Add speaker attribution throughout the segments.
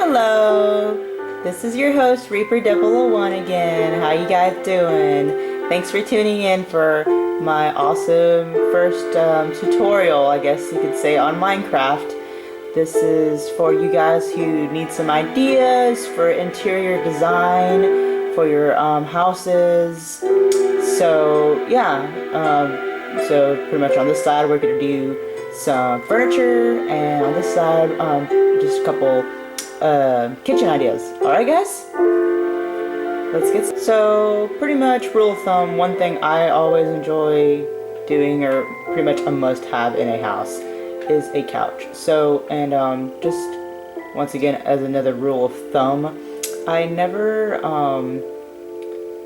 Speaker 1: Hello, this is your host Reaper 001 again. How you guys doing? Thanks for tuning in for my awesome first tutorial, I guess you could say, on Minecraft. This is for you guys who need some ideas for interior design for your houses. So yeah, so pretty much on this side we're going to do some furniture, and on this side just a couple kitchen ideas. Alright guys, let's get so pretty much rule of thumb, one thing I always enjoy doing, or pretty much a must have in a house, is a couch. So, and just once again as another rule of thumb, I never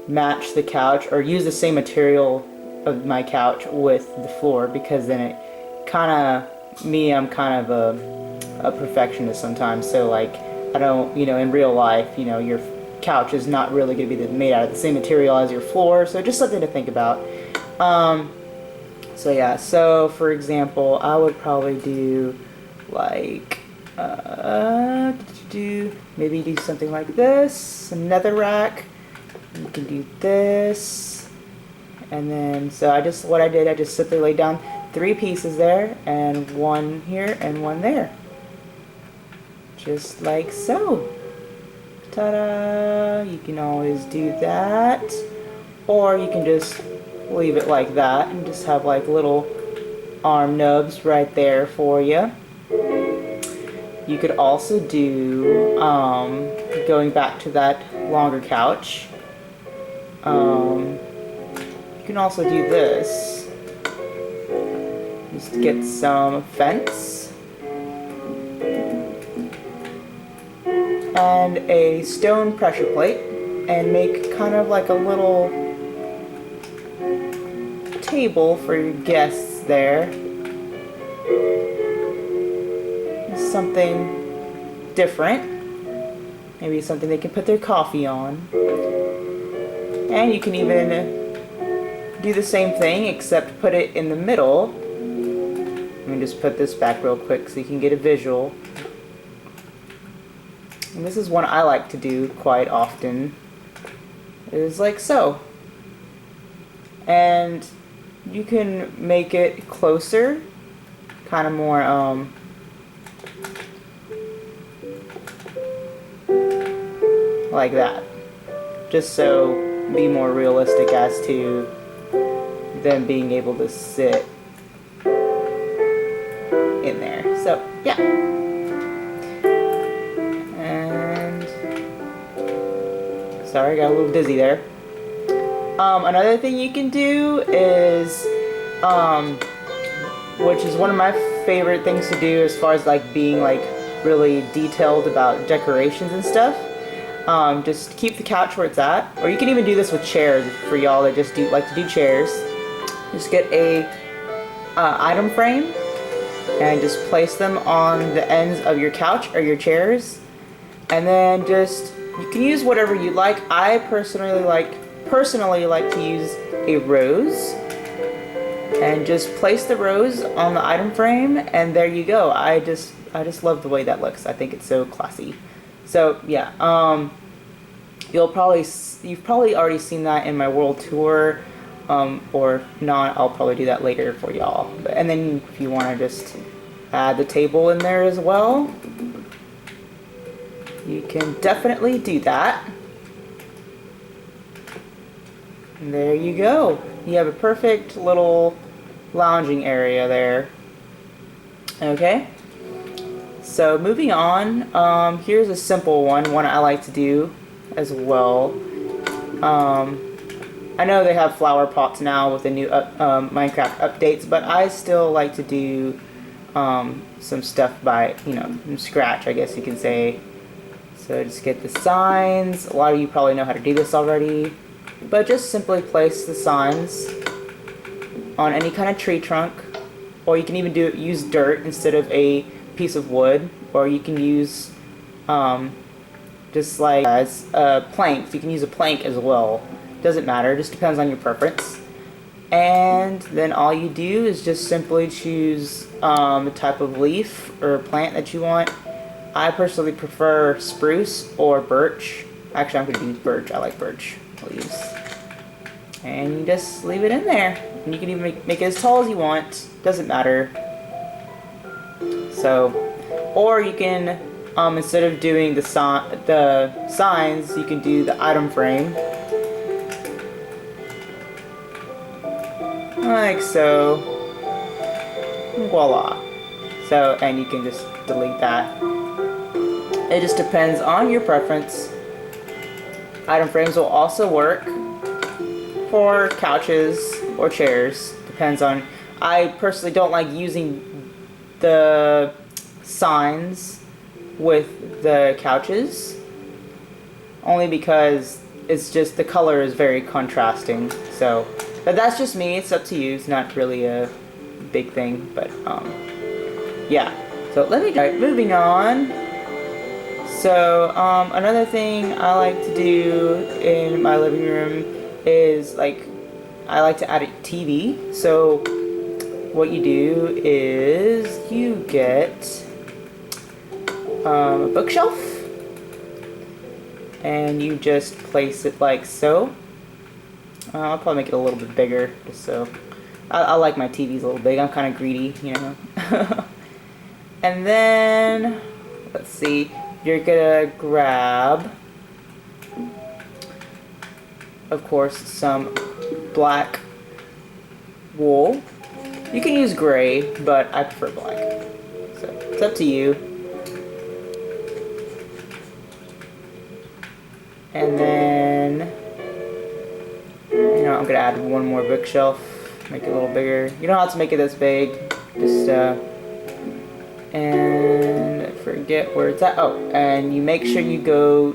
Speaker 1: match the couch or use the same material of my couch with the floor, because then it kind of, I'm kind of a perfectionist sometimes, so like I don't, in real life, your couch is not really going to be made out of the same material as your floor, so just something to think about. So yeah, so for example, I would probably do like maybe do something like this, another rack. You can do this, and then so I just simply laid down 3 pieces there, and one here and one there, just like so. Ta-da! You can always do that, or you can just leave it like that and just have like little arm nubs right there for you. You could also do, going back to that longer couch, you can also do this. Just get some fence and a stone pressure plate and make kind of like a little table for your guests there. Something different. Maybe something they can put their coffee on. And you can even do the same thing, except put it in the middle. Let me just put this back real quick so you can get a visual. And this is one I like to do quite often. It is like so. And you can make it closer, kind of more like that, just so be more realistic as to them being able to sit in there. So yeah, and sorry, I got a little dizzy there. Another thing you can do is which is one of my favorite things to do as far as like being like really detailed about decorations and stuff. Just keep the couch where it's at, or you can even do this with chairs for y'all that just like to do chairs. Just get a item frame and just place them on the ends of your couch or your chairs, and then just, you can use whatever you like. I personally like to use a rose, and just place the rose on the item frame, and there you go. I just love the way that looks. I think it's so classy. So yeah, you've probably already seen that in my world tour, or not, I'll probably do that later for y'all. And then if you want to just add the table in there as well, you can definitely do that. And there you go. You have a perfect little lounging area there. Okay. So moving on, here's a simple one I like to do as well. I know they have flower pots now with the new Minecraft updates, but I still like to do some stuff by, from scratch, I guess you can say. So just get the signs. A lot of you probably know how to do this already, but just simply place the signs on any kind of tree trunk, or you can even use dirt instead of a piece of wood, or you can use just like as planks. You can use a plank as well. Doesn't matter, just depends on your preference. And then all you do is just simply choose the type of leaf or plant that you want. I personally prefer spruce or birch. Actually, I'm going to use birch. I like birch. I'll use. And you just leave it in there. And you can even make it as tall as you want. Doesn't matter. So, or you can, instead of doing the signs, you can do the item frame. Like so. Voila. So, and you can just delete that. It just depends on your preference. Item frames will also work for couches or chairs. Depends on. I personally don't like using the signs with the couches, only because it's just the color is very contrasting. So, but that's just me. It's up to you. It's not really a big thing, but yeah. So let me try moving on. So another thing I like to do in my living room is I like to add a TV. So what you do is you get a bookshelf and you just place it like so. I'll probably make it a little bit bigger just so I like my TVs a little big. I'm kind of greedy, you know. And then let's see, you're gonna grab, of course, some black wool. You can use gray, but I prefer black. So it's up to you. And then, you know, I'm gonna add one more bookshelf, make it a little bigger. You don't have to make it this big, just and I forget where it's at. Oh, and you make sure you go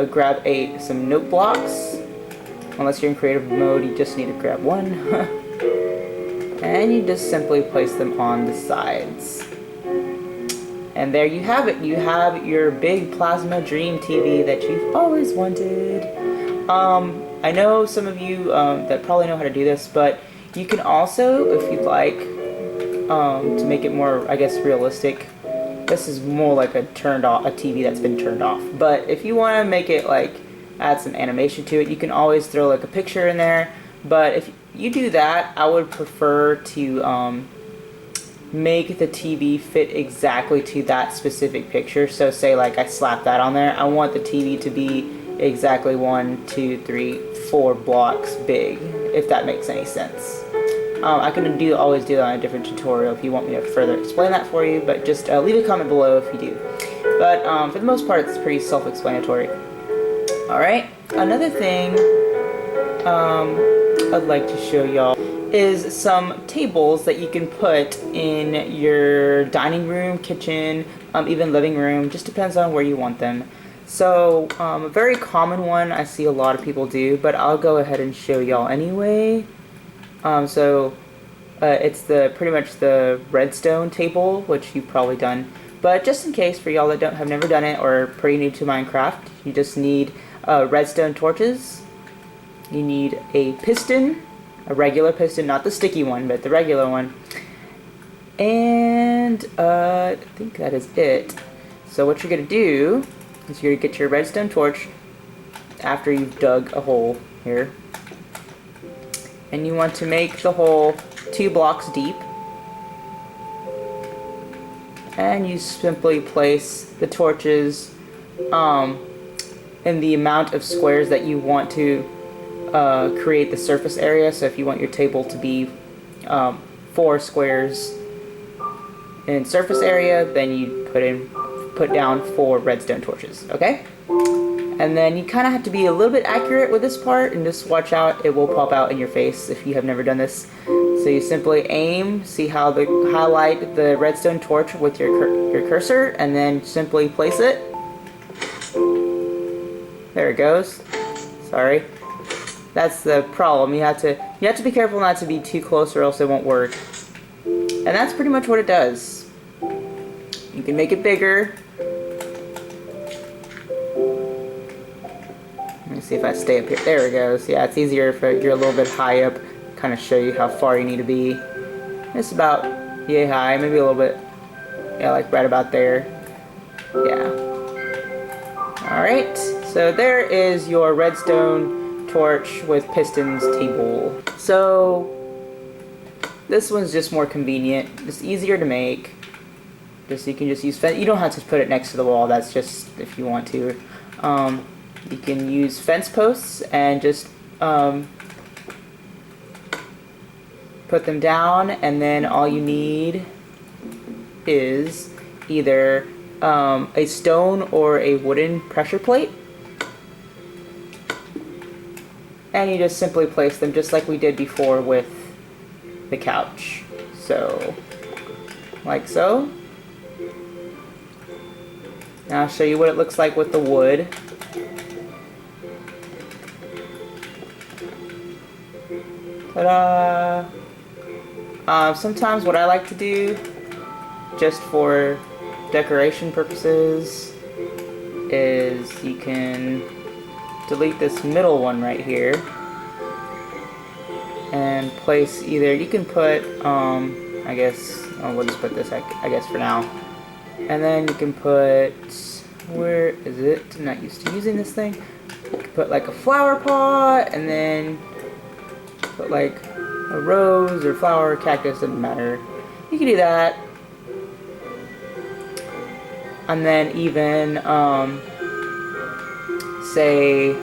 Speaker 1: grab some note blocks. Unless you're in creative mode, you just need to grab one. And you just simply place them on the sides. And there you have it. You have your big plasma dream TV that you've always wanted. I know some of you that probably know how to do this, but you can also, if you'd like, to make it more, I guess, realistic. This is more like a TV that's been turned off. But if you want to make it like add some animation to it, you can always throw like a picture in there. But if you do that, I would prefer to make the TV fit exactly to that specific picture. So say like I slap that on there, I want the TV to be exactly 1, 2, 3, 4 blocks big, if that makes any sense. I can always do that on a different tutorial if you want me to further explain that for you, but just leave a comment below if you do. But for the most part, it's pretty self-explanatory. Alright, another thing I'd like to show y'all is some tables that you can put in your dining room, kitchen, even living room. Just depends on where you want them. So a very common one I see a lot of people do, but I'll go ahead and show y'all anyway. It's pretty much the redstone table, which you've probably done. But just in case for y'all that have never done it or are pretty new to Minecraft, you just need redstone torches. You need a piston, a regular piston, not the sticky one, but the regular one. And I think that is it. So what you're gonna do is you're gonna get your redstone torch after you've dug a hole here. And you want to make the hole 2 blocks deep. And you simply place the torches in the amount of squares that you want to create the surface area. So if you want your table to be 4 squares in surface area, then you put down 4 redstone torches, okay? And then you kind of have to be a little bit accurate with this part, and just watch out, it will pop out in your face if you have never done this. So you simply aim, see how highlight the redstone torch with your cursor, and then simply place it. There it goes. Sorry. That's the problem. You have to be careful not to be too close, or else it won't work. And that's pretty much what it does. You can make it bigger. Let me see if I stay up here. There it goes. Yeah, it's easier if you're a little bit high up. Kind of show you how far you need to be. It's about yay high, maybe a little bit. Yeah, like right about there. Yeah. Alright, so there is your redstone torch with pistons table. So this one's just more convenient, just easier to make. Just you can just use fence. You don't have to put it next to the wall. That's just if you want to. You can use fence posts and just put them down, and then all you need is either a stone or a wooden pressure plate, and you just simply place them just like we did before with the couch. So, like so. Now I'll show you what it looks like with the wood. Ta-da! Sometimes what I like to do, just for decoration purposes, is you can delete this middle one right here and place either, you can put, I guess, we'll just put this, I guess, for now. And then you can put, where is it? I'm not used to using this thing. You can put like a flower pot, and then put like a rose or flower, cactus, doesn't matter. You can do that. And then even, say,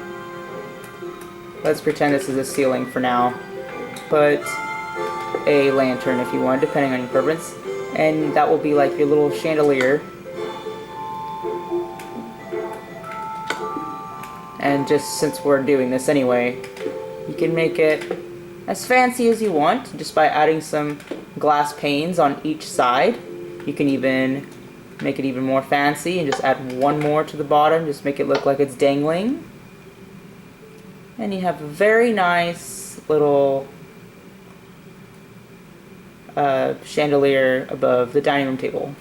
Speaker 1: let's pretend this is a ceiling for now. Put a lantern if you want, depending on your preference. And that will be like your little chandelier. And just since we're doing this anyway, you can make it as fancy as you want just by adding some glass panes on each side. You can even make it even more fancy and just add one more to the bottom, just make it look like it's dangling. And you have a very nice little chandelier above the dining room table.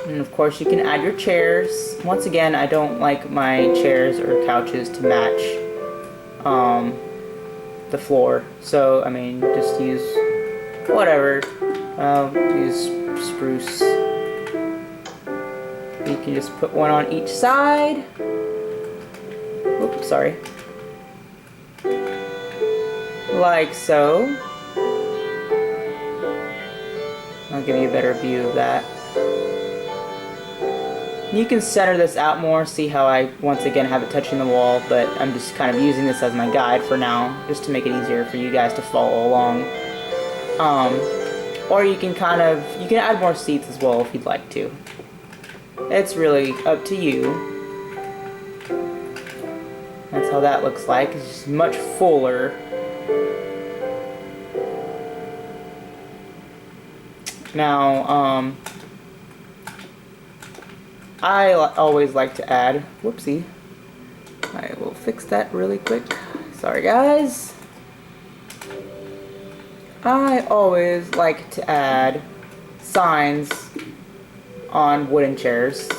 Speaker 1: And of course you can add your chairs. Once again, I don't like my chairs or couches to match the floor. So, I mean, just use whatever. Use spruce. You can just put one on each side. Oops, sorry. Like so. I'll give you a better view of that. You can center this out more, see how I once again have it touching the wall, but I'm just kind of using this as my guide for now, just to make it easier for you guys to follow along. Or you can you can add more seats as well if you'd like to. It's really up to you. That's how that looks like. It's just much fuller. Now, I always like to add, whoopsie, I will fix that really quick. Sorry guys. I always like to add signs on wooden chairs,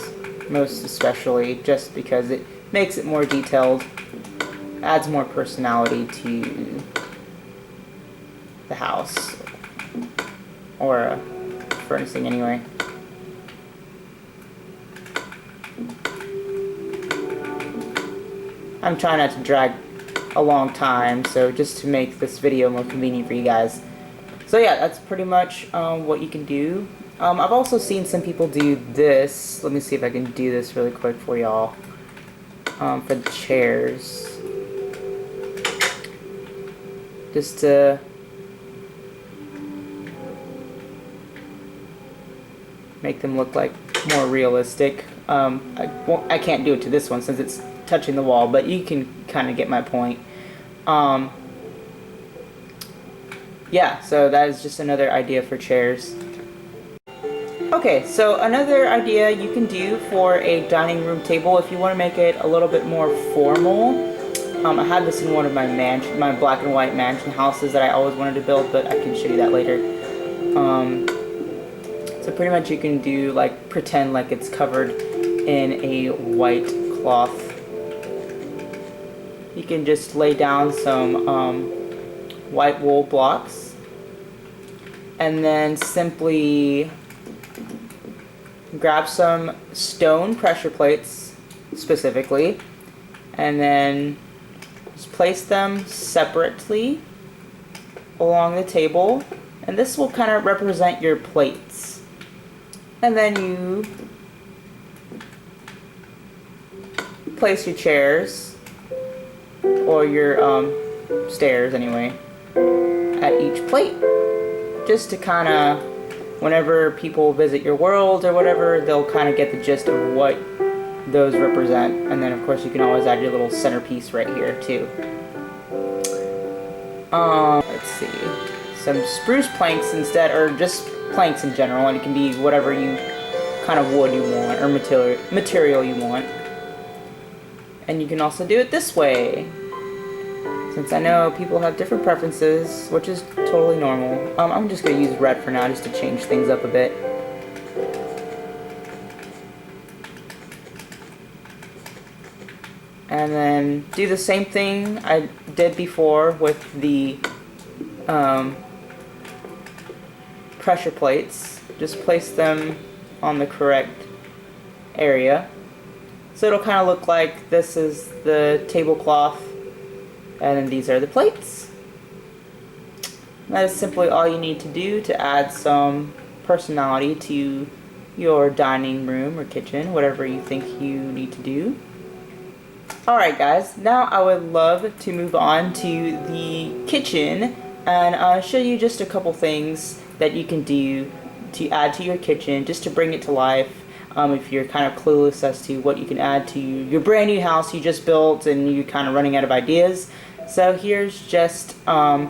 Speaker 1: most especially just because it makes it more detailed, adds more personality to the house, or furnishing anyway. I'm trying not to drag a long time, so just to make this video more convenient for you guys. So yeah, that's pretty much what you can do. I've also seen some people do this. Let me see if I can do this really quick for y'all. For the chairs. Just to make them look like more realistic. I can't do it to this one since it's touching the wall, but you can kind of get my point. Yeah, so that is just another idea for chairs. Okay, so another idea you can do for a dining room table if you want to make it a little bit more formal. I had this in one of my black and white mansion houses that I always wanted to build, but I can show you that later. So pretty much you can do like pretend like it's covered in a white cloth. You can just lay down some white wool blocks, and then simply grab some stone pressure plates specifically, and then just place them separately along the table, and this will kind of represent your plates. And then you place your chairs, or your stairs anyway, at each plate, just to kind of, whenever people visit your world or whatever, they'll kind of get the gist of what those represent. And then of course you can always add your little centerpiece right here too. Let's see, some spruce planks instead, or just planks in general, and it can be whatever you kind of wood you want or material you want. And you can also do it this way, since I know people have different preferences, which is totally normal. I'm just going to use red for now, just to change things up a bit. And then do the same thing I did before with the pressure plates. Just place them on the correct area. So it'll kind of look like this is the tablecloth, and then these are the plates. That is simply all you need to do to add some personality to your dining room or kitchen, whatever you think you need to do. Alright guys, now I would love to move on to the kitchen and show you just a couple things that you can do to add to your kitchen, just to bring it to life. If you're kind of clueless as to what you can add to your brand new house you just built and you're kind of running out of ideas. So here's just a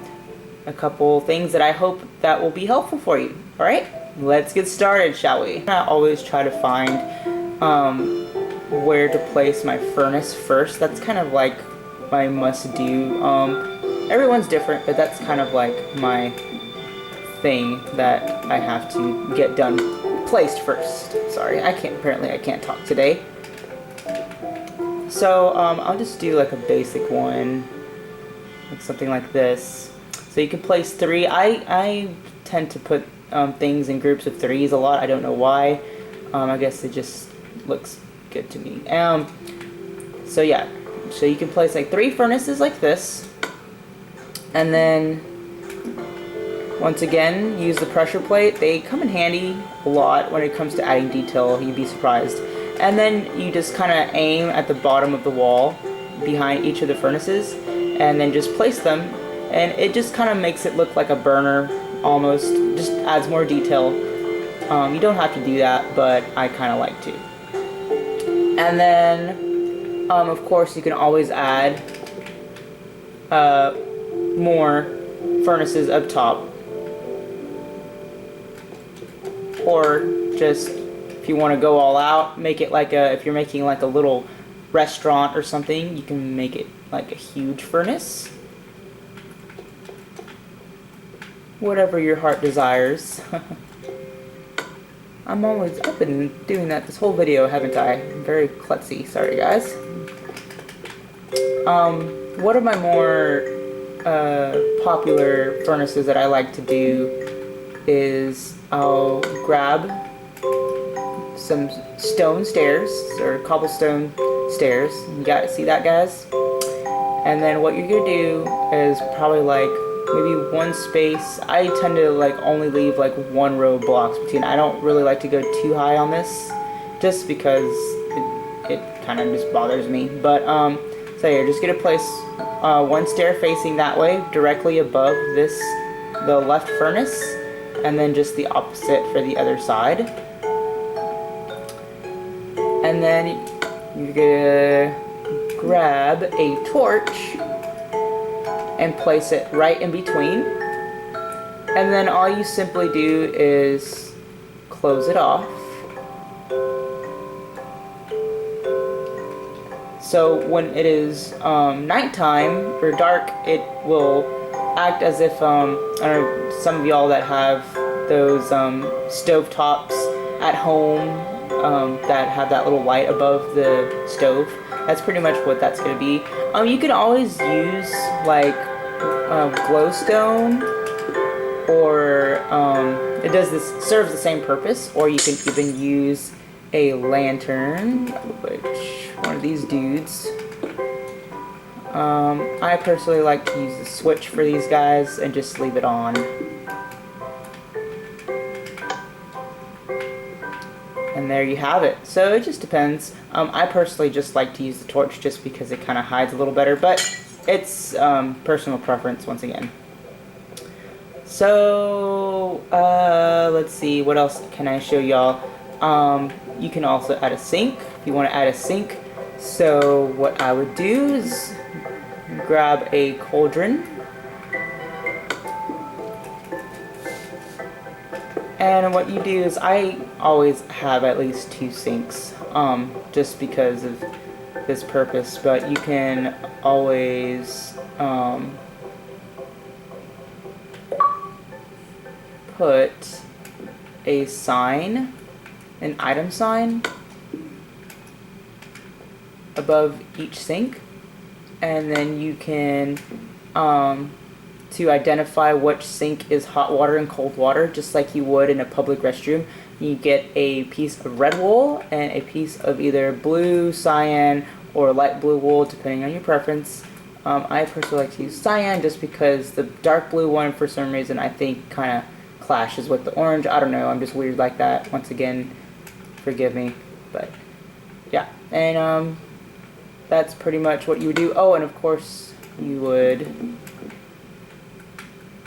Speaker 1: couple things that I hope that will be helpful for you. Alright, let's get started, shall we? I always try to find where to place my furnace first. That's kind of like my must-do. Everyone's different, but that's kind of like my thing that I have to get done. Placed first. Sorry, apparently I can't talk today. So I'll just do like a basic one, like something like this. So you can place 3. I tend to put things in groups of 3s a lot. I don't know why. I guess it just looks good to me. So yeah, so you can place like 3 furnaces like this, and then once again, use the pressure plate. They come in handy a lot when it comes to adding detail. You'd be surprised. And then you just kind of aim at the bottom of the wall behind each of the furnaces, and then just place them. And it just kind of makes it look like a burner almost. Just adds more detail. You don't have to do that, but I kind of like to. And then, of course, you can always add more furnaces up top. Or just, if you want to go all out, make it like if you're making like a little restaurant or something, you can make it like a huge furnace. Whatever your heart desires. I've been doing that this whole video, haven't I? I'm very klutzy, sorry guys. One of my more popular furnaces that I like to do is I'll grab some stone stairs, or cobblestone stairs. You see that, guys? And then what you're gonna do is probably like maybe one space. I tend to like only leave like 1 row of blocks between. I don't really like to go too high on this, just because it kind of just bothers me. But so you're just gonna place 1 stair facing that way, directly above the left furnace, and then just the opposite for the other side. And then you're gonna grab a torch and place it right in between. And then all you simply do is close it off. So when it is nighttime or dark, it will act as if, I don't know, some of y'all that have those stove tops at home that have that little light above the stove. That's pretty much what that's going to be. You can always use like glowstone or it does this, serves the same purpose, or you can even use a lantern, which one of these dudes. I personally like to use the switch for these guys and just leave it on. And there you have it. So it just depends. I personally just like to use the torch just because it kind of hides a little better, but it's personal preference once again. So let's see, what else can I show y'all? You can also add a sink if you want to add a sink. So what I would do is grab a cauldron, and what you do is, I always have at least 2 sinks, just because of this purpose, but you can always put a sign, an item sign, above each sink, and then you can to identify which sink is hot water and cold water, just like you would in a public restroom. You get a piece of red wool and a piece of either blue, cyan, or light blue wool, depending on your preference. I personally like to use cyan just because the dark blue one, for some reason, I think kind of clashes with the orange. I don't know, I'm just weird like that. Once again, forgive me, but yeah. And that's pretty much what you would do. Oh, and of course, you would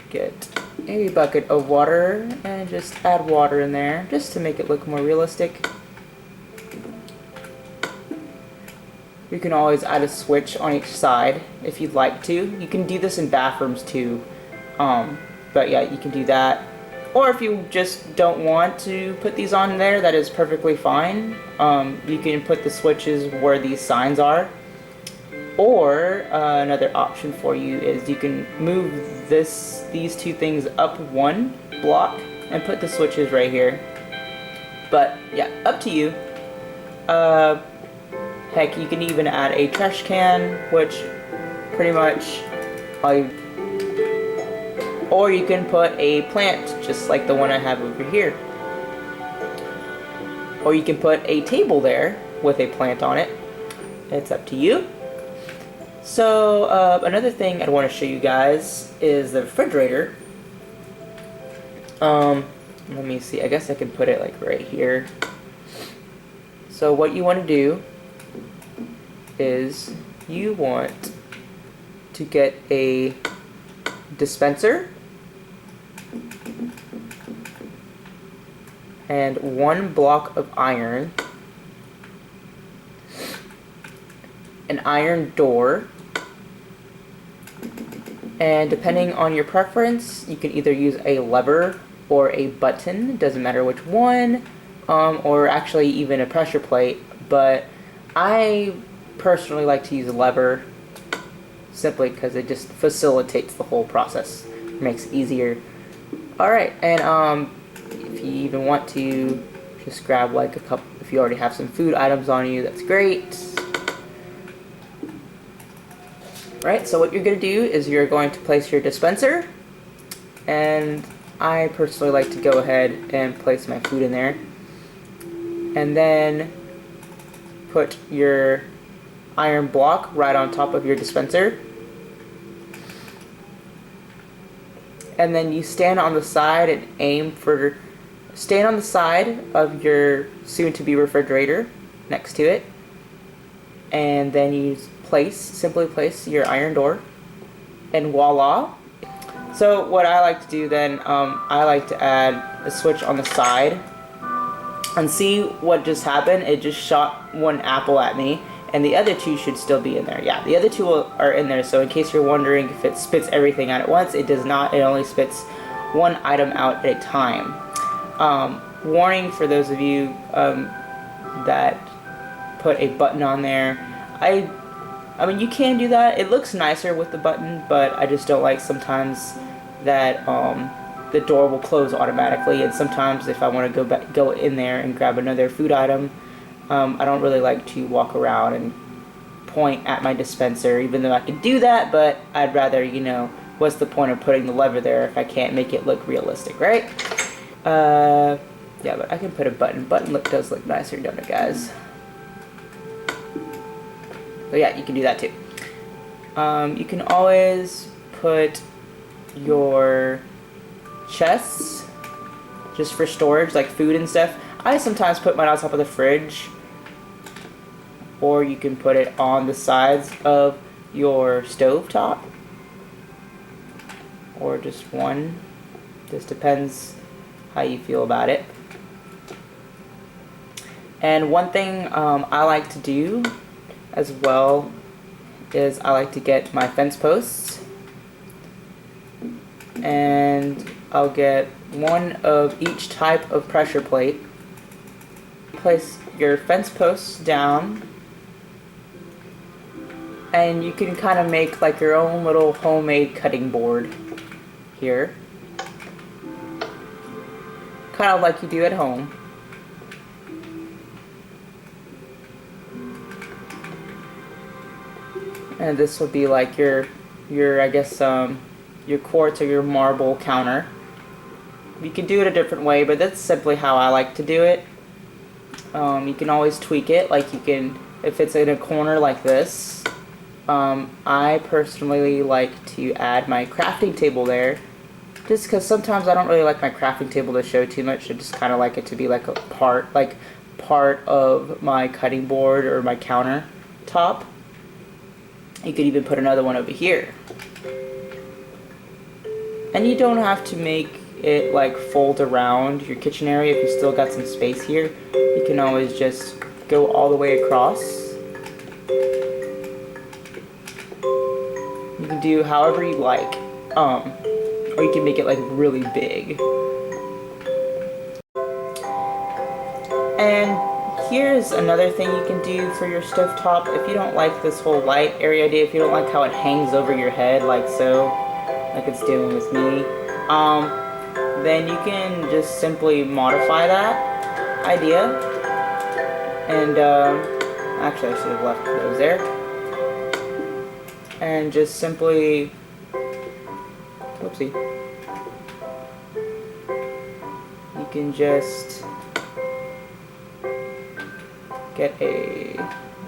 Speaker 1: get a bucket of water and just add water in there just to make it look more realistic. You can always add a switch on each side if you'd like to. You can do this in bathrooms too, but yeah, you can do that. Or if you just don't want to put these on there, that is perfectly fine. You can put the switches where these signs are. Or another option for you is you can move these 2 things up 1 block and put the switches right here. But yeah, up to you. Heck, you can even add a trash can, which pretty much or you can put a plant just like the one I have over here. Or you can put a table there with a plant on it. It's up to you. So another thing I want to show you guys is the refrigerator. Let me see, I guess I can put it like right here. So what you want to do is you want to get a dispenser and 1 block of iron, an iron door, and depending on your preference, you can either use a lever or a button, doesn't matter which one, or actually even a pressure plate, but I personally like to use a lever simply because it just facilitates the whole process, makes it easier. Alright, and if you even want to just grab like a couple, if you already have some food items on you, that's great. Right, so what you're going to do is you're going to place your dispenser, and I personally like to go ahead and place my food in there, and then put your iron block right on top of your dispenser, and then you stand on the side and stand on the side of your soon-to-be refrigerator next to it, and then you simply place your iron door, and voila. So what I like to do then, I like to add a switch on the side, and see what just happened. It just shot 1 apple at me, and the other 2 should still be in there. Yeah, the other 2 are in there, so in case you're wondering if it spits everything out at once, it does not. It only spits 1 item out at a time. Warning for those of you that put a button on there. I mean, you can do that. It looks nicer with the button, but I just don't like sometimes that the door will close automatically, and sometimes if I want to go in there and grab another food item, I don't really like to walk around and point at my dispenser, even though I can do that, but I'd rather, you know, what's the point of putting the lever there if I can't make it look realistic, right? Yeah, but I can put a button. Button does look nicer, don't it, guys? So yeah, you can do that too. You can always put your chests just for storage, like food and stuff. I sometimes put mine on top of the fridge, or you can put it on the sides of your stove top, or just one. Just depends how you feel about it. And one thing I like to do as well is I like to get my fence posts, and I'll get one of each type of pressure plate. Place your fence posts down, and you can kind of make like your own little homemade cutting board here, kind of like you do at home. And this would be like your I guess your quartz or your marble counter. You can do it a different way, but that's simply how I like to do it. You can always tweak it, like you can, if it's in a corner like this. I personally like to add my crafting table there, just because sometimes I don't really like my crafting table to show too much. I just kind of like it to be like a part of my cutting board or my counter top. You could even put another one over here. And you don't have to make it like fold around your kitchen area if you still got some space here. You can always just go all the way across. You can do however you like. Or you can make it like really big. And here's another thing you can do for your stovetop. If you don't like this whole light area idea, if you don't like how it hangs over your head like so, like it's doing with me, then you can just simply modify that idea. And actually I should have left those there. And just simply, whoopsie, you can just get a,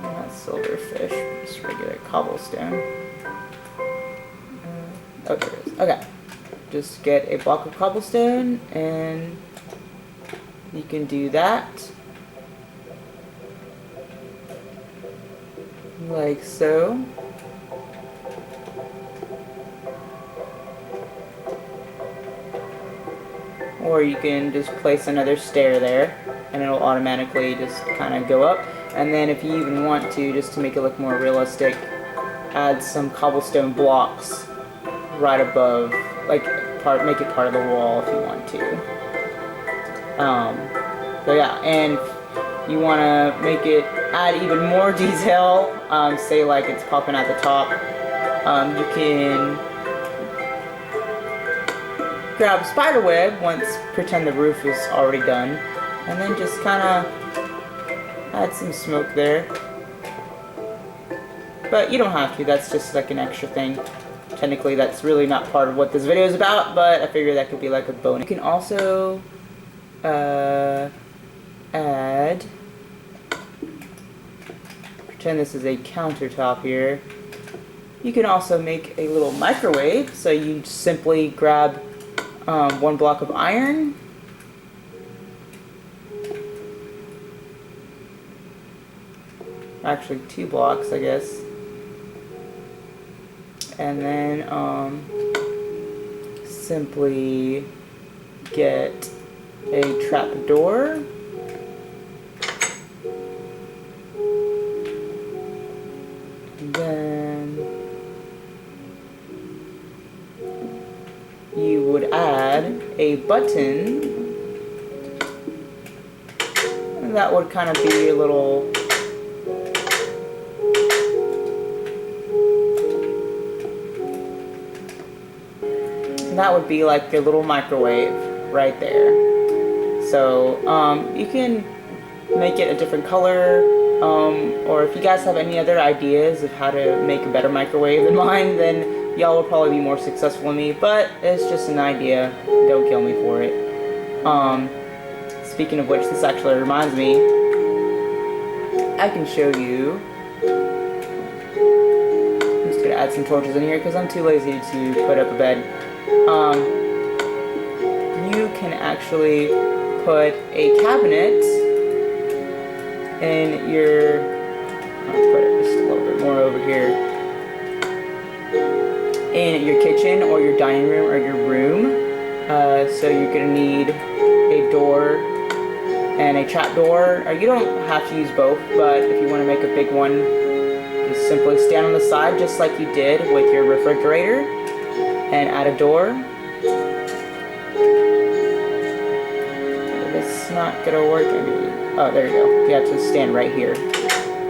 Speaker 1: not silverfish, just regular cobblestone. Oh, there it is. Okay. Just get a block of cobblestone, and you can do that. Like so. Or you can just place another stair there, and it'll automatically just kind of go up. And then if you even want to, just to make it look more realistic, add some cobblestone blocks right above, like make it part of the wall if you want to. So yeah, and you want to make it add even more detail, say like it's popping at the top, you can grab spider web pretend the roof is already done, and then just kind of add some smoke there. But you don't have to, that's just like an extra thing. Technically that's really not part of what this video is about, but I figure that could be like a bonus. You can also add, pretend this is a countertop here. You can also make a little microwave, so you simply grab one block of iron, actually 2 blocks I guess, and then simply get a trap door, and then you would add a button, and that would kind of be a little, that would be like the little microwave right there. So you can make it a different color, or if you guys have any other ideas of how to make a better microwave than mine, then y'all will probably be more successful than me, but it's just an idea. Don't kill me for it. Speaking of which, this actually reminds me, I can show you. I'm just gonna add some torches in here because I'm too lazy to put up a bed. You can actually put a cabinet in your, I'll put it just a little bit more over here, in your kitchen or your dining room or your room. So you're gonna need a door and a trap door. You don't have to use both, but if you want to make a big one, just simply stand on the side just like you did with your refrigerator and add a door. If it's not gonna work, maybe, oh, there you go. You have to stand right here.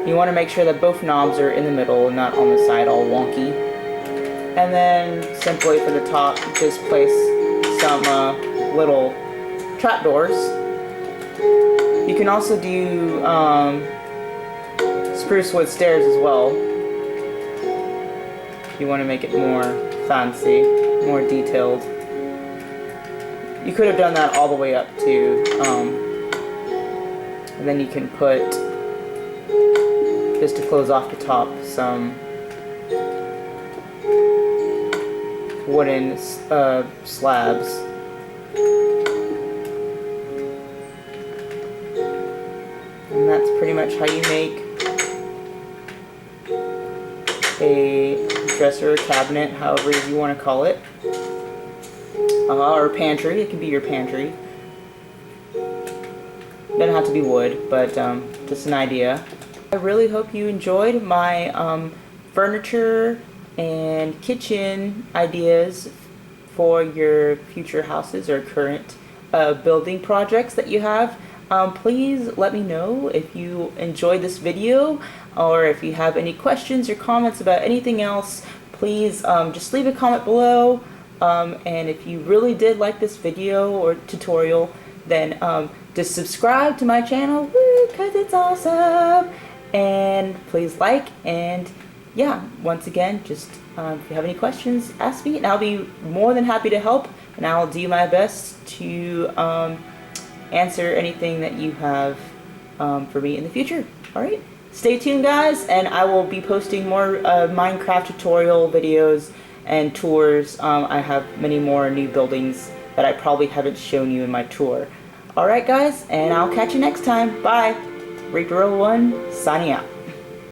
Speaker 1: You want to make sure that both knobs are in the middle and not on the side all wonky. And then simply for the top, just place some little trapdoors. You can also do spruce wood stairs as well. If you want to make it more fancy, more detailed. You could have done that all the way up too. And then you can put, just to close off the top, some wooden slabs. And that's pretty much how you make a dresser or cabinet, however you want to call it. Or pantry, it can be your pantry. Doesn't have to be wood, but just an idea. I really hope you enjoyed my furniture and kitchen ideas for your future houses or current building projects that you have. Please let me know if you enjoyed this video, or if you have any questions or comments about anything else. Please just leave a comment below, and if you really did like this video or tutorial, then just subscribe to my channel, because it's awesome. And please like, and yeah, once again, just if you have any questions, ask me, and I'll be more than happy to help, and I'll do my best to answer anything that you have for me in the future. Alright, stay tuned guys, and I will be posting more Minecraft tutorial videos and tours. I have many more new buildings that I probably haven't shown you in my tour. Alright guys, and I'll catch you next time. Bye! Reaper01 signing out.